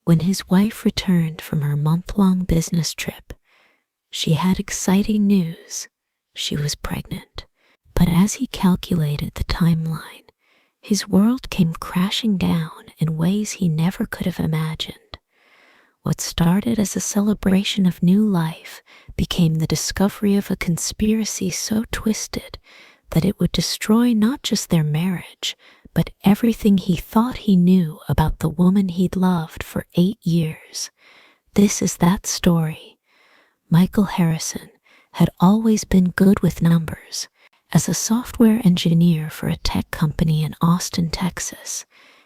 When his wife returned from her month-long business trip, she had exciting news. She was pregnant. But as he calculated the timeline, his world came crashing down in ways he never could have imagined. What started as a celebration of new life became the discovery of a conspiracy so twisted that it would destroy not just their marriage, but everything he thought he knew about the woman he'd loved for 8 years. This is that story. Michael Harrison had always been good with numbers. As a software engineer for a tech company in Austin, Texas,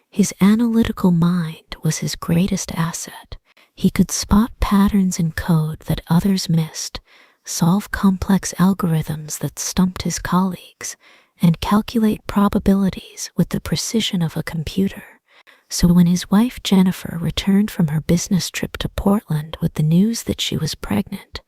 his analytical mind was his greatest asset. He could spot patterns in code that others missed, solve complex algorithms that stumped his colleagues, and calculate probabilities with the precision of a computer. So when his wife Jennifer returned from her business trip to Portland with the news that she was pregnant,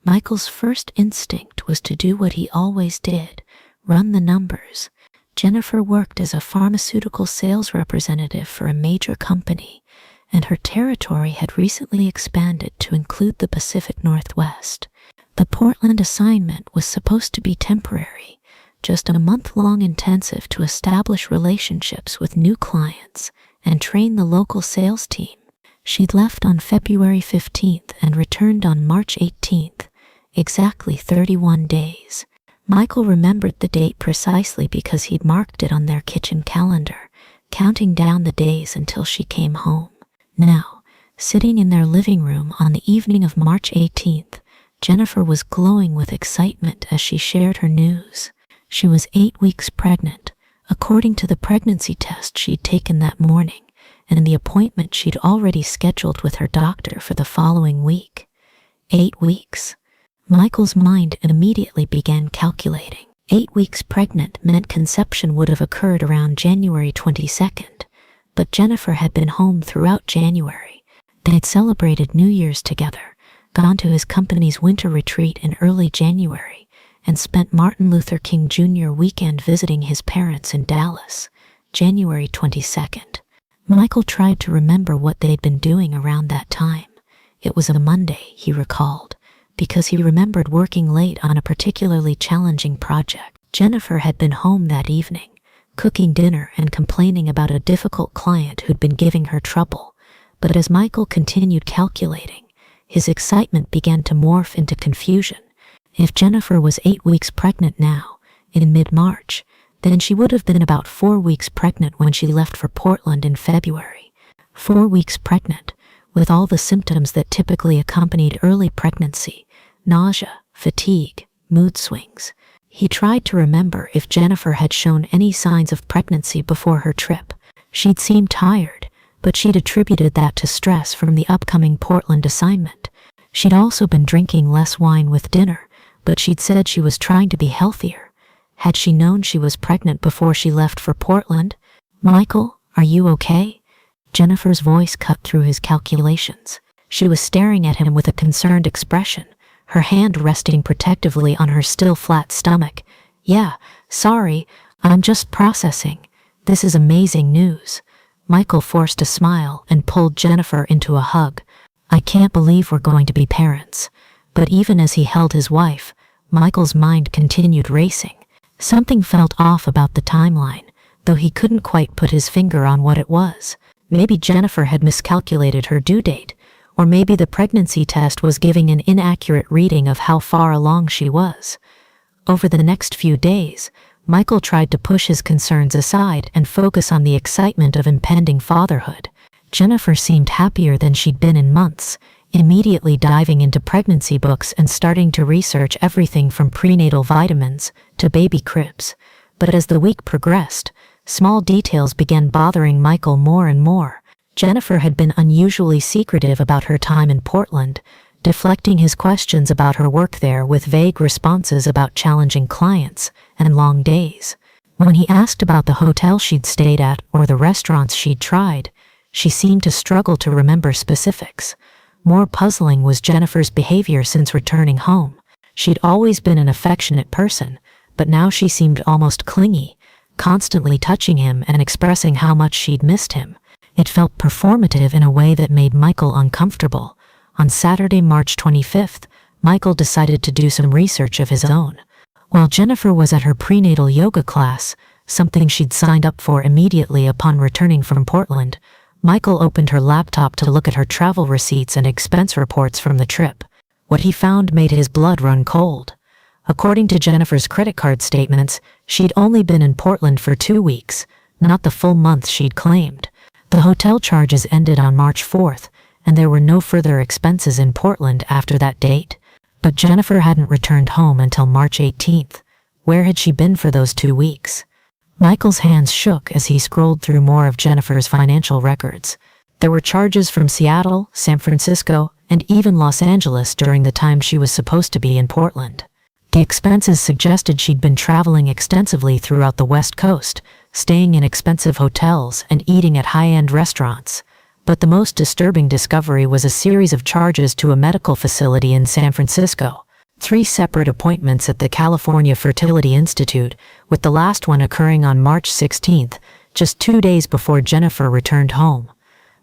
Michael's first instinct was to do what he always did, run the numbers. Jennifer worked as a pharmaceutical sales representative for a major company, and her territory had recently expanded to include the Pacific Northwest. The Portland assignment was supposed to be temporary, just a month-long intensive to establish relationships with new clients and train the local sales team. She'd left on February 15th and returned on March 18th, exactly 31 days. Michael remembered the date precisely because he'd marked it on their kitchen calendar, counting down the days until she came home. Now, sitting in their living room on the evening of March 18th, Jennifer was glowing with excitement as she shared her news. She was 8 weeks pregnant, according to the pregnancy test she'd taken that morning, and the appointment she'd already scheduled with her doctor for the following week. 8 weeks. Michael's mind immediately began calculating. 8 weeks pregnant meant conception would have occurred around January 22nd, but Jennifer had been home throughout January. They'd celebrated New Year's together, gone to his company's winter retreat in early January, and spent Martin Luther King Jr. weekend visiting his parents in Dallas, January 22nd. Michael tried to remember what they'd been doing around that time. It was a Monday, he recalled, because he remembered working late on a particularly challenging project. Jennifer had been home that evening, cooking dinner and complaining about a difficult client who'd been giving her trouble. But as Michael continued calculating, his excitement began to morph into confusion. If Jennifer was 8 weeks pregnant now, in mid-March, then she would have been about 4 weeks pregnant when she left for Portland in February. 4 weeks pregnant, with all the symptoms that typically accompanied early pregnancy: nausea, fatigue, mood swings. He tried to remember if Jennifer had shown any signs of pregnancy before her trip. She'd seemed tired, but she'd attributed that to stress from the upcoming Portland assignment. She'd also been drinking less wine with dinner, but she'd said she was trying to be healthier. Had she known she was pregnant before she left for Portland? "Michael, are you okay?" Jennifer's voice cut through his calculations. She was staring at him with a concerned expression, her hand resting protectively on her still flat stomach. "Yeah, sorry, I'm just processing. This is amazing news." Michael forced a smile and pulled Jennifer into a hug. "I can't believe we're going to be parents." But even as he held his wife, Michael's mind continued racing. Something felt off about the timeline, though he couldn't quite put his finger on what it was. Maybe Jennifer had miscalculated her due date, or maybe the pregnancy test was giving an inaccurate reading of how far along she was. Over the next few days, Michael tried to push his concerns aside and focus on the excitement of impending fatherhood. Jennifer seemed happier than she'd been in months, immediately diving into pregnancy books and starting to research everything from prenatal vitamins to baby cribs. But as the week progressed, small details began bothering Michael more and more. Jennifer had been unusually secretive about her time in Portland, deflecting his questions about her work there with vague responses about challenging clients and long days. When he asked about the hotel she'd stayed at or the restaurants she'd tried, she seemed to struggle to remember specifics. More puzzling was Jennifer's behavior since returning home. She'd always been an affectionate person, but now she seemed almost clingy, constantly touching him and expressing how much she'd missed him. It felt performative in a way that made Michael uncomfortable. On Saturday, March 25th, Michael decided to do some research of his own. While Jennifer was at her prenatal yoga class, something she'd signed up for immediately upon returning from Portland, Michael opened her laptop to look at her travel receipts and expense reports from the trip. What he found made his blood run cold. According to Jennifer's credit card statements, she'd only been in Portland for 2 weeks, not the full month she'd claimed. The hotel charges ended on March 4th, and there were no further expenses in Portland after that date. But Jennifer hadn't returned home until March 18th. Where had she been for those 2 weeks? Michael's hands shook as he scrolled through more of Jennifer's financial records. There were charges from Seattle, San Francisco, and even Los Angeles during the time she was supposed to be in Portland. The expenses suggested she'd been traveling extensively throughout the West Coast, staying in expensive hotels and eating at high-end restaurants. But the most disturbing discovery was a series of charges to a medical facility in San Francisco. 3 separate appointments at the California Fertility Institute, with the last one occurring on March 16th, just 2 days before Jennifer returned home.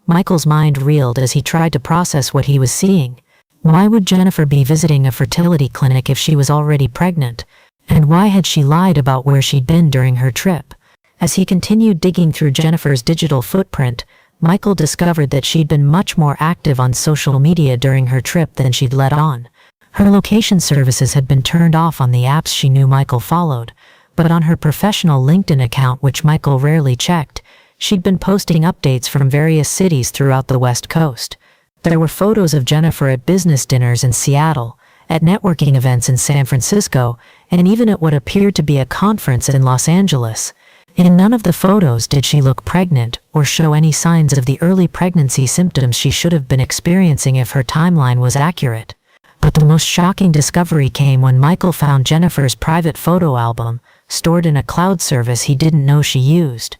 Michael's mind reeled as he tried to process what he was seeing. Why would Jennifer be visiting a fertility clinic if she was already pregnant? And why had she lied about where she'd been during her trip? As he continued digging through Jennifer's digital footprint, Michael discovered that she'd been much more active on social media during her trip than she'd let on. Her location services had been turned off on the apps she knew Michael followed, but on her professional LinkedIn account, which Michael rarely checked, she'd been posting updates from various cities throughout the West Coast. There were photos of Jennifer at business dinners in Seattle, at networking events in San Francisco, and even at what appeared to be a conference in Los Angeles. In none of the photos did she look pregnant or show any signs of the early pregnancy symptoms she should have been experiencing if her timeline was accurate. But the most shocking discovery came when Michael found Jennifer's private photo album, stored in a cloud service he didn't know she used.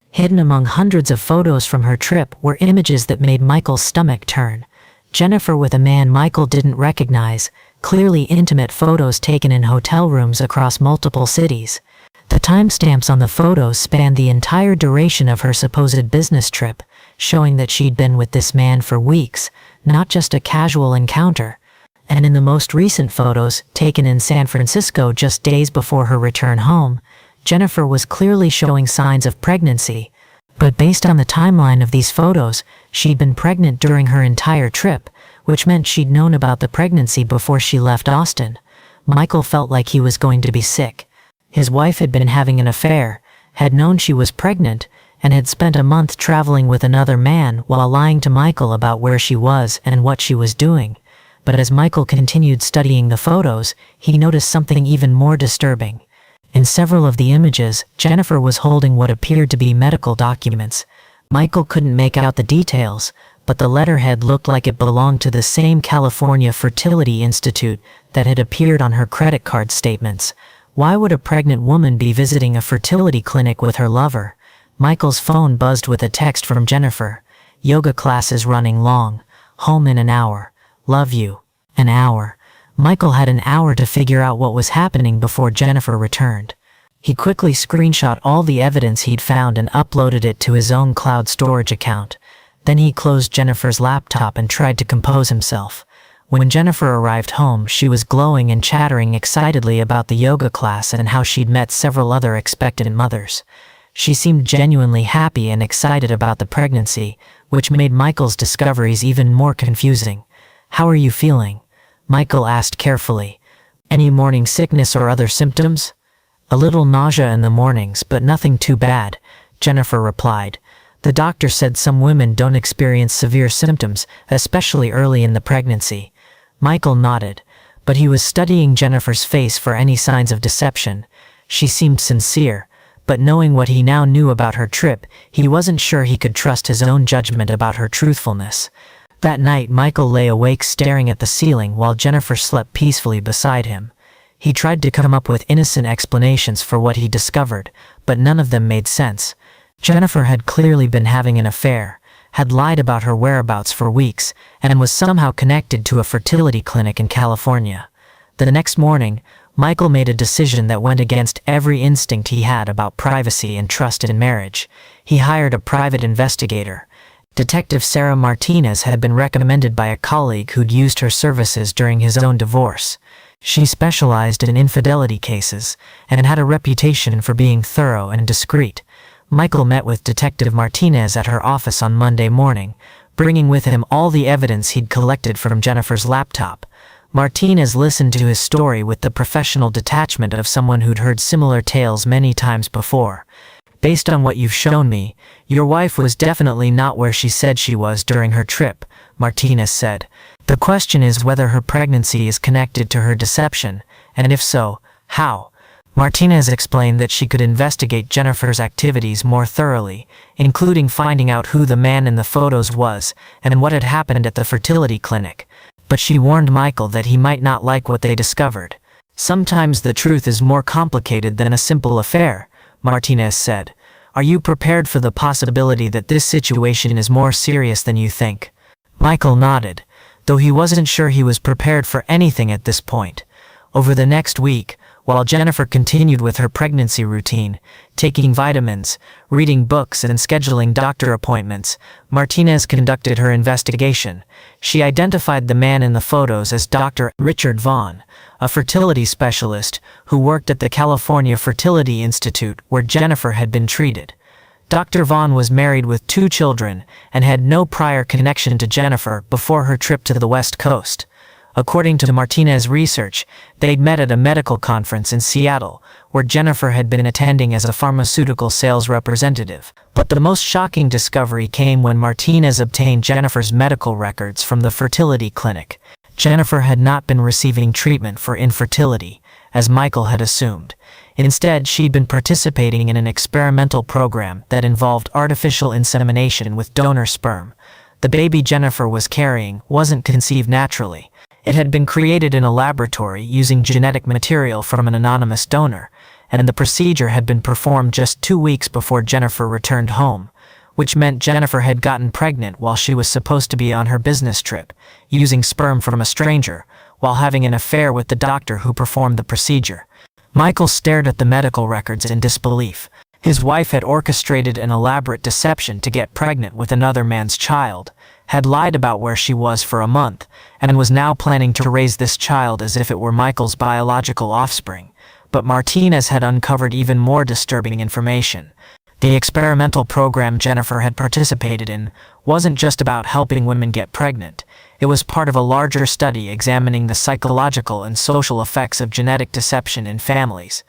Hidden among hundreds of photos from her trip were images that made Michael's stomach turn. Jennifer with a man Michael didn't recognize, clearly intimate photos taken in hotel rooms across multiple cities. The timestamps on the photos spanned the entire duration of her supposed business trip, showing that she'd been with this man for weeks, not just a casual encounter. And in the most recent photos, taken in San Francisco just days before her return home, Jennifer was clearly showing signs of pregnancy. But based on the timeline of these photos, she'd been pregnant during her entire trip, which meant she'd known about the pregnancy before she left Austin. Michael felt like he was going to be sick. His wife had been having an affair, had known she was pregnant, and had spent a month traveling with another man while lying to Michael about where she was and what she was doing. But as Michael continued studying the photos, he noticed something even more disturbing. In several of the images, Jennifer was holding what appeared to be medical documents. Michael couldn't make out the details, but the letterhead looked like it belonged to the same California Fertility Institute that had appeared on her credit card statements. Why would a pregnant woman be visiting a fertility clinic with her lover? Michael's phone buzzed with a text from Jennifer. Yoga classes running long. Home in an hour. Love you. An hour. Michael had an hour to figure out what was happening before Jennifer returned. He quickly screenshot all the evidence he'd found and uploaded it to his own cloud storage account. Then he closed Jennifer's laptop and tried to compose himself. When Jennifer arrived home, she was glowing and chattering excitedly about the yoga class and how she'd met several other expectant mothers. She seemed genuinely happy and excited about the pregnancy, which made Michael's discoveries even more confusing. "How are you feeling?" Michael asked carefully. "Any morning sickness or other symptoms?" "A little nausea in the mornings, but nothing too bad," Jennifer replied. "The doctor said some women don't experience severe symptoms, especially early in the pregnancy." Michael nodded, but he was studying Jennifer's face for any signs of deception. She seemed sincere, but knowing what he now knew about her trip, he wasn't sure he could trust his own judgment about her truthfulness. That night, Michael lay awake staring at the ceiling while Jennifer slept peacefully beside him. He tried to come up with innocent explanations for what he discovered, but none of them made sense. Jennifer had clearly been having an affair, had lied about her whereabouts for weeks, and was somehow connected to a fertility clinic in California. The next morning, Michael made a decision that went against every instinct he had about privacy and trust in marriage. He hired a private investigator. Detective Sarah Martinez had been recommended by a colleague who'd used her services during his own divorce. She specialized in infidelity cases and had a reputation for being thorough and discreet. Michael met with Detective Martinez at her office on Monday morning, bringing with him all the evidence he'd collected from Jennifer's laptop. Martinez listened to his story with the professional detachment of someone who'd heard similar tales many times before. "Based on what you've shown me, your wife was definitely not where she said she was during her trip," Martinez said. "The question is whether her pregnancy is connected to her deception, and if so, how?" Martinez explained that she could investigate Jennifer's activities more thoroughly, including finding out who the man in the photos was and what had happened at the fertility clinic. But she warned Michael that he might not like what they discovered. "Sometimes the truth is more complicated than a simple affair," Martinez said. "Are you prepared for the possibility that this situation is more serious than you think?" Michael nodded, though he wasn't sure he was prepared for anything at this point. Over the next week, while Jennifer continued with her pregnancy routine, taking vitamins, reading books and scheduling doctor appointments, Martinez conducted her investigation. She identified the man in the photos as Dr. Richard Vaughn, a fertility specialist who worked at the California Fertility Institute where Jennifer had been treated. Dr. Vaughn was married with 2 children and had no prior connection to Jennifer before her trip to the West Coast. According to Martinez's research, they'd met at a medical conference in Seattle, where Jennifer had been attending as a pharmaceutical sales representative. But the most shocking discovery came when Martinez obtained Jennifer's medical records from the fertility clinic. Jennifer had not been receiving treatment for infertility, as Michael had assumed. Instead, she'd been participating in an experimental program that involved artificial insemination with donor sperm. The baby Jennifer was carrying wasn't conceived naturally. It had been created in a laboratory using genetic material from an anonymous donor, and the procedure had been performed just 2 weeks before Jennifer returned home, which meant Jennifer had gotten pregnant while she was supposed to be on her business trip, using sperm from a stranger, while having an affair with the doctor who performed the procedure. Michael stared at the medical records in disbelief. His wife had orchestrated an elaborate deception to get pregnant with another man's child, had lied about where she was for a month, and was now planning to raise this child as if it were Michael's biological offspring. But Martinez had uncovered even more disturbing information. The experimental program Jennifer had participated in wasn't just about helping women get pregnant. It was part of a larger study examining the psychological and social effects of genetic deception in families.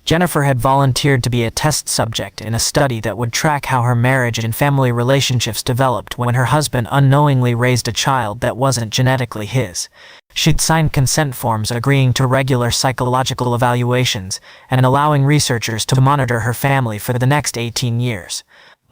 Jennifer had volunteered to be a test subject in a study that would track how her marriage and family relationships developed when her husband unknowingly raised a child that wasn't genetically his. She'd signed consent forms agreeing to regular psychological evaluations and allowing researchers to monitor her family for the next 18 years.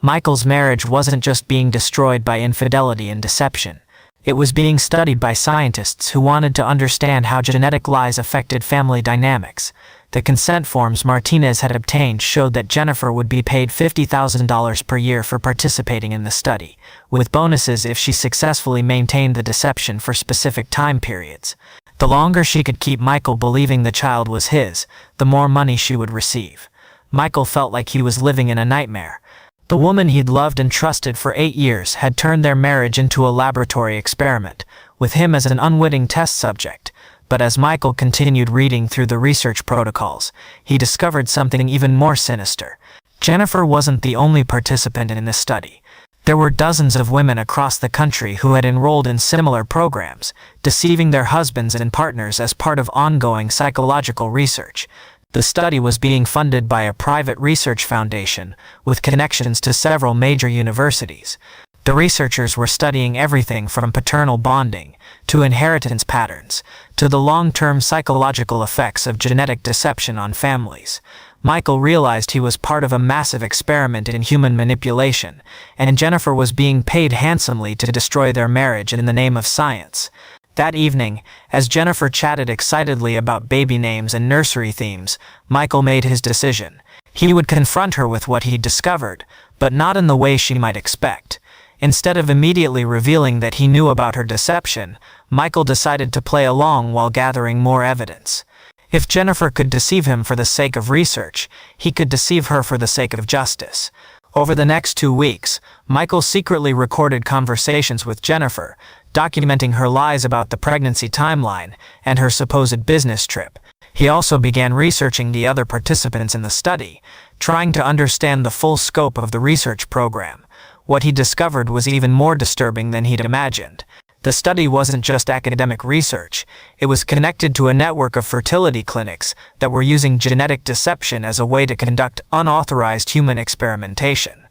Michael's marriage wasn't just being destroyed by infidelity and deception. It was being studied by scientists who wanted to understand how genetic lies affected family dynamics. The consent forms Martinez had obtained showed that Jennifer would be paid $50,000 per year for participating in the study, with bonuses if she successfully maintained the deception for specific time periods. The longer she could keep Michael believing the child was his, the more money she would receive. Michael felt like he was living in a nightmare. The woman he'd loved and trusted for 8 years had turned their marriage into a laboratory experiment, with him as an unwitting test subject. But as Michael continued reading through the research protocols, he discovered something even more sinister. Jennifer wasn't the only participant in this study. There were dozens of women across the country who had enrolled in similar programs, deceiving their husbands and partners as part of ongoing psychological research. The study was being funded by a private research foundation, with connections to several major universities. The researchers were studying everything from paternal bonding, to inheritance patterns, to the long-term psychological effects of genetic deception on families. Michael realized he was part of a massive experiment in human manipulation, and Jennifer was being paid handsomely to destroy their marriage in the name of science. That evening, as Jennifer chatted excitedly about baby names and nursery themes, Michael made his decision. He would confront her with what he'd discovered, but not in the way she might expect. Instead of immediately revealing that he knew about her deception, Michael decided to play along while gathering more evidence. If Jennifer could deceive him for the sake of research, he could deceive her for the sake of justice. Over the next 2 weeks, Michael secretly recorded conversations with Jennifer, documenting her lies about the pregnancy timeline and her supposed business trip. He also began researching the other participants in the study, trying to understand the full scope of the research program. What he discovered was even more disturbing than he'd imagined. The study wasn't just academic research, it was connected to a network of fertility clinics that were using genetic deception as a way to conduct unauthorized human experimentation.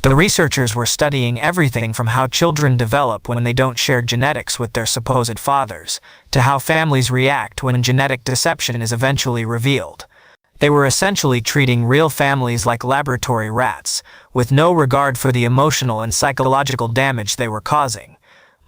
The researchers were studying everything from how children develop when they don't share genetics with their supposed fathers, to how families react when genetic deception is eventually revealed. They were essentially treating real families like laboratory rats, with no regard for the emotional and psychological damage they were causing.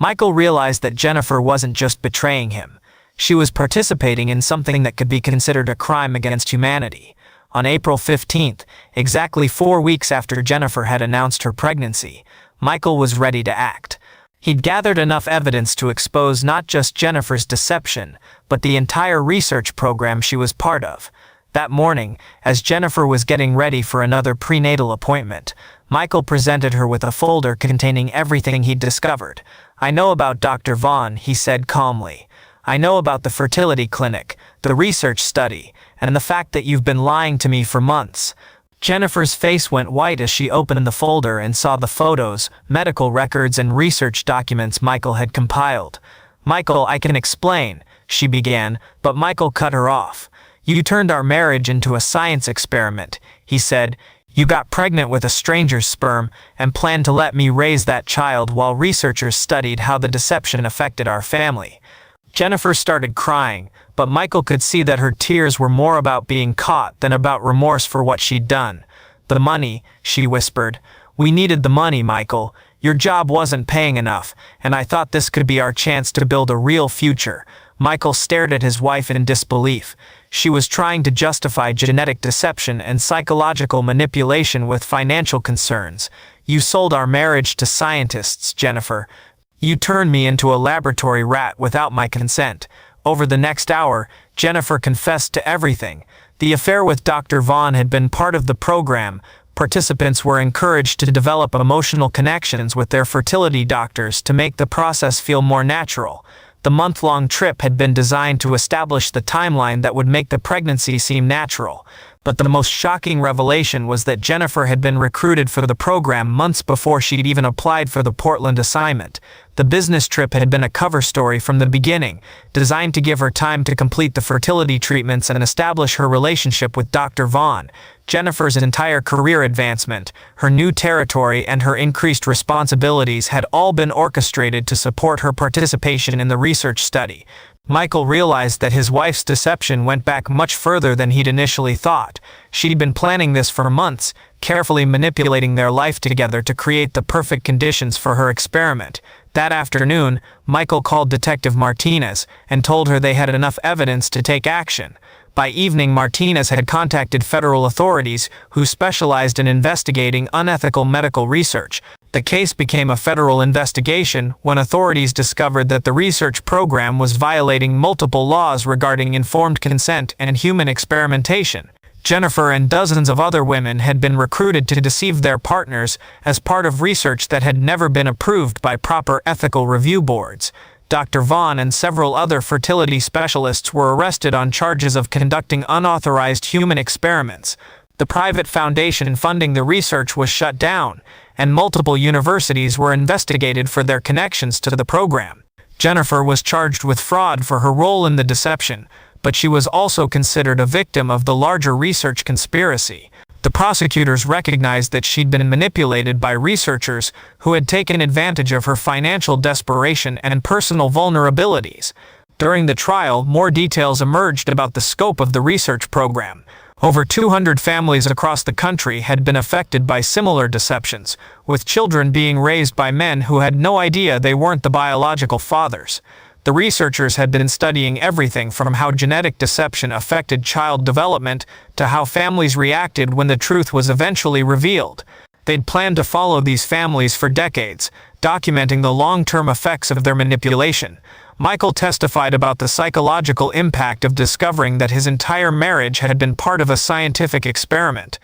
Michael realized that Jennifer wasn't just betraying him. She was participating in something that could be considered a crime against humanity. On April 15th, exactly 4 weeks after Jennifer had announced her pregnancy, Michael was ready to act. He'd gathered enough evidence to expose not just Jennifer's deception, but the entire research program she was part of. That morning, as Jennifer was getting ready for another prenatal appointment, Michael presented her with a folder containing everything he'd discovered. "I know about Dr. Vaughn," he said calmly. "I know about the fertility clinic, the research study, and the fact that you've been lying to me for months." Jennifer's face went white as she opened the folder and saw the photos, medical records, and research documents Michael had compiled. "Michael, I can explain," she began, but Michael cut her off. "You turned our marriage into a science experiment," he said. "You got pregnant with a stranger's sperm and planned to let me raise that child while researchers studied how the deception affected our family." Jennifer started crying, but Michael could see that her tears were more about being caught than about remorse for what she'd done. "The money," she whispered. "We needed the money, Michael. Your job wasn't paying enough, and I thought this could be our chance to build a real future." Michael stared at his wife in disbelief. She was trying to justify genetic deception and psychological manipulation with financial concerns. "You sold our marriage to scientists, Jennifer. You turned me into a laboratory rat without my consent." Over the next hour, Jennifer confessed to everything. The affair with Dr. Vaughn had been part of the program. Participants were encouraged to develop emotional connections with their fertility doctors to make the process feel more natural. The month-long trip had been designed to establish the timeline that would make the pregnancy seem natural. But the most shocking revelation was that Jennifer had been recruited for the program months before she'd even applied for the Portland assignment. The business trip had been a cover story from the beginning, designed to give her time to complete the fertility treatments and establish her relationship with Dr. Vaughn. Jennifer's entire career advancement, her new territory, and her increased responsibilities had all been orchestrated to support her participation in the research study. Michael realized that his wife's deception went back much further than he'd initially thought. She'd been planning this for months, carefully manipulating their life together to create the perfect conditions for her experiment. That afternoon, Michael called Detective Martinez and told her they had enough evidence to take action. By evening, Martinez had contacted federal authorities who specialized in investigating unethical medical research. The case became a federal investigation when authorities discovered that the research program was violating multiple laws regarding informed consent and human experimentation. Jennifer and dozens of other women had been recruited to deceive their partners as part of research that had never been approved by proper ethical review boards. Dr. Vaughn and several other fertility specialists were arrested on charges of conducting unauthorized human experiments. The private foundation funding the research was shut down, and multiple universities were investigated for their connections to the program. Jennifer was charged with fraud for her role in the deception, but she was also considered a victim of the larger research conspiracy. The prosecutors recognized that she'd been manipulated by researchers who had taken advantage of her financial desperation and personal vulnerabilities. During the trial, more details emerged about the scope of the research program. Over 200 families across the country had been affected by similar deceptions, with children being raised by men who had no idea they weren't the biological fathers. The researchers had been studying everything from how genetic deception affected child development to how families reacted when the truth was eventually revealed. They'd planned to follow these families for decades, documenting the long-term effects of their manipulation. Michael testified about the psychological impact of discovering that his entire marriage had been part of a scientific experiment.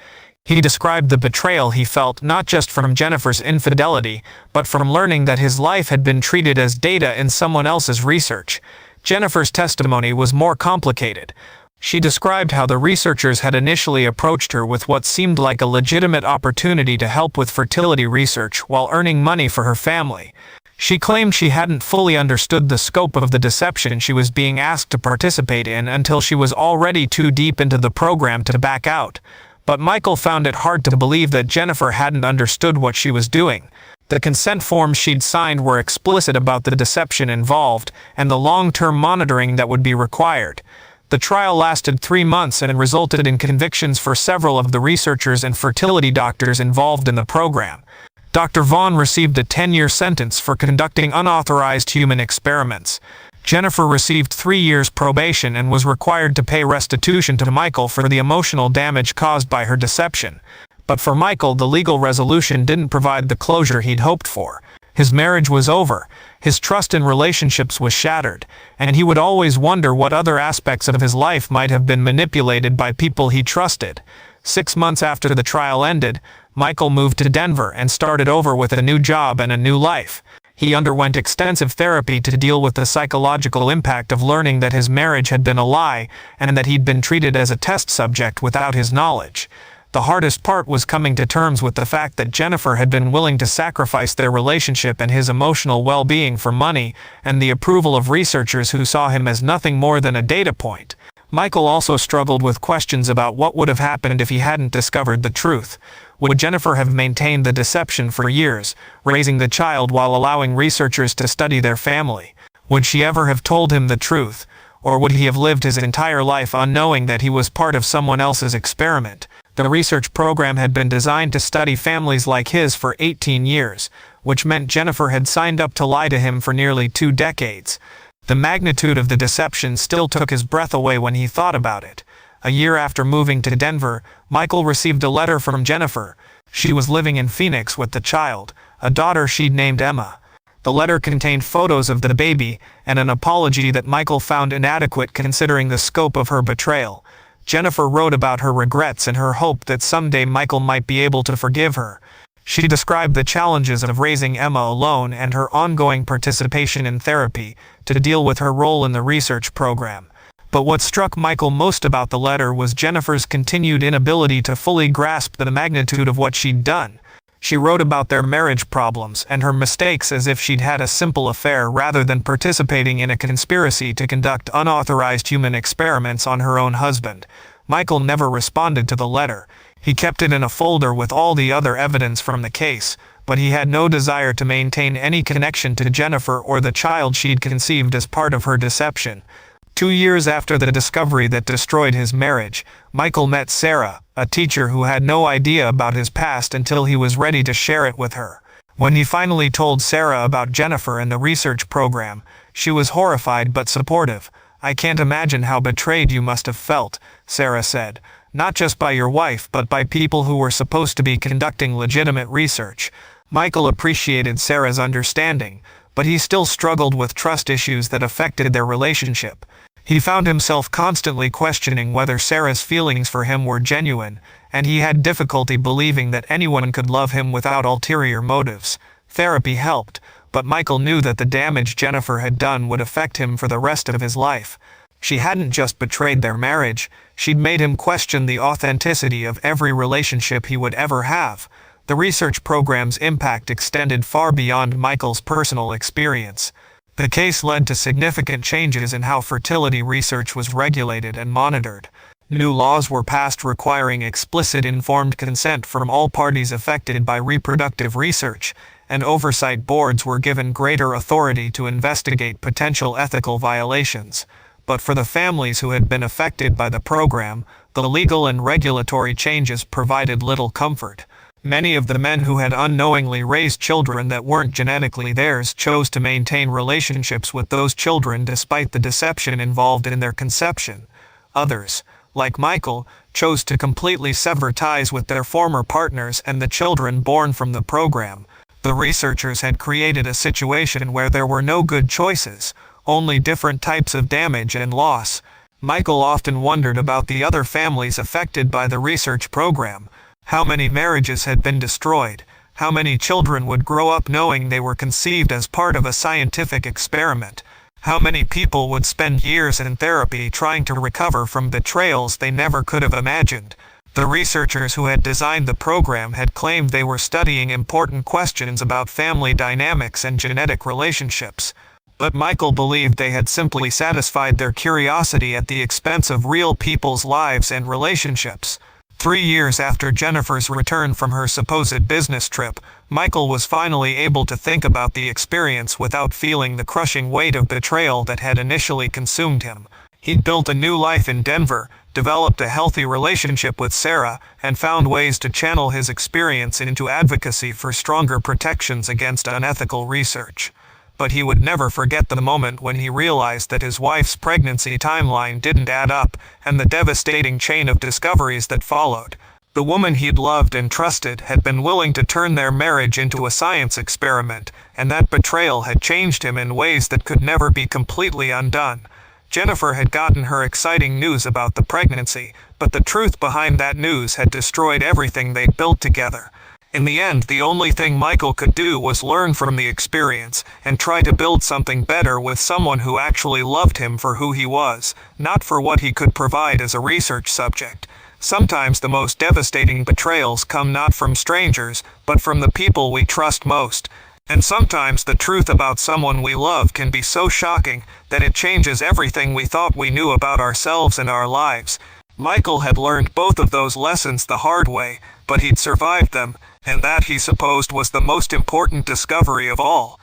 He described the betrayal he felt not just from Jennifer's infidelity, but from learning that his life had been treated as data in someone else's research. Jennifer's testimony was more complicated. She described how the researchers had initially approached her with what seemed like a legitimate opportunity to help with fertility research while earning money for her family. She claimed she hadn't fully understood the scope of the deception she was being asked to participate in until she was already too deep into the program to back out. But Michael found it hard to believe that Jennifer hadn't understood what she was doing. The consent forms she'd signed were explicit about the deception involved and the long-term monitoring that would be required. The trial lasted 3 months and resulted in convictions for several of the researchers and fertility doctors involved in the program. Dr. Vaughn received a 10-year sentence for conducting unauthorized human experiments. Jennifer received 3 years probation and was required to pay restitution to Michael for the emotional damage caused by her deception. But for Michael, the legal resolution didn't provide the closure he'd hoped for. His marriage was over, his trust in relationships was shattered, and he would always wonder what other aspects of his life might have been manipulated by people he trusted. 6 months after the trial ended, Michael moved to Denver and started over with a new job and a new life. He underwent extensive therapy to deal with the psychological impact of learning that his marriage had been a lie and that he'd been treated as a test subject without his knowledge. The hardest part was coming to terms with the fact that Jennifer had been willing to sacrifice their relationship and his emotional well-being for money and the approval of researchers who saw him as nothing more than a data point. Michael also struggled with questions about what would have happened if he hadn't discovered the truth. Would Jennifer have maintained the deception for years, raising the child while allowing researchers to study their family? Would she ever have told him the truth? Or would he have lived his entire life unknowing that he was part of someone else's experiment? The research program had been designed to study families like his for 18 years, which meant Jennifer had signed up to lie to him for nearly 2 decades. The magnitude of the deception still took his breath away when he thought about it. A year after moving to Denver, Michael received a letter from Jennifer. She was living in Phoenix with the child, a daughter she'd named Emma. The letter contained photos of the baby and an apology that Michael found inadequate considering the scope of her betrayal. Jennifer wrote about her regrets and her hope that someday Michael might be able to forgive her. She described the challenges of raising Emma alone and her ongoing participation in therapy to deal with her role in the research program. But what struck Michael most about the letter was Jennifer's continued inability to fully grasp the magnitude of what she'd done. She wrote about their marriage problems and her mistakes as if she'd had a simple affair rather than participating in a conspiracy to conduct unauthorized human experiments on her own husband. Michael never responded to the letter. He kept it in a folder with all the other evidence from the case, but he had no desire to maintain any connection to Jennifer or the child she'd conceived as part of her deception. 2 years after the discovery that destroyed his marriage, Michael met Sarah, a teacher who had no idea about his past until he was ready to share it with her. When he finally told Sarah about Jennifer and the research program, she was horrified but supportive. "I can't imagine how betrayed you must have felt," Sarah said, "not just by your wife but by people who were supposed to be conducting legitimate research." Michael appreciated Sarah's understanding, but he still struggled with trust issues that affected their relationship. He found himself constantly questioning whether Sarah's feelings for him were genuine, and he had difficulty believing that anyone could love him without ulterior motives. Therapy helped, but Michael knew that the damage Jennifer had done would affect him for the rest of his life. She hadn't just betrayed their marriage, she'd made him question the authenticity of every relationship he would ever have. The research program's impact extended far beyond Michael's personal experience. The case led to significant changes in how fertility research was regulated and monitored. New laws were passed requiring explicit informed consent from all parties affected by reproductive research, and oversight boards were given greater authority to investigate potential ethical violations. But for the families who had been affected by the program, the legal and regulatory changes provided little comfort. Many of the men who had unknowingly raised children that weren't genetically theirs chose to maintain relationships with those children despite the deception involved in their conception. Others, like Michael, chose to completely sever ties with their former partners and the children born from the program. The researchers had created a situation where there were no good choices, only different types of damage and loss. Michael often wondered about the other families affected by the research program. How many marriages had been destroyed? How many children would grow up knowing they were conceived as part of a scientific experiment? How many people would spend years in therapy trying to recover from betrayals they never could have imagined? The researchers who had designed the program had claimed they were studying important questions about family dynamics and genetic relationships. But Michael believed they had simply satisfied their curiosity at the expense of real people's lives and relationships. 3 years after Jennifer's return from her supposed business trip, Michael was finally able to think about the experience without feeling the crushing weight of betrayal that had initially consumed him. He'd built a new life in Denver, developed a healthy relationship with Sarah, and found ways to channel his experience into advocacy for stronger protections against unethical research. But he would never forget the moment when he realized that his wife's pregnancy timeline didn't add up, and the devastating chain of discoveries that followed. The woman he'd loved and trusted had been willing to turn their marriage into a science experiment, and that betrayal had changed him in ways that could never be completely undone. Jennifer had gotten her exciting news about the pregnancy, but the truth behind that news had destroyed everything they'd built together. In the end, the only thing Michael could do was learn from the experience and try to build something better with someone who actually loved him for who he was, not for what he could provide as a research subject. Sometimes the most devastating betrayals come not from strangers, but from the people we trust most. And sometimes the truth about someone we love can be so shocking that it changes everything we thought we knew about ourselves and our lives. Michael had learned both of those lessons the hard way, but he'd survived them, and that he supposed was the most important discovery of all.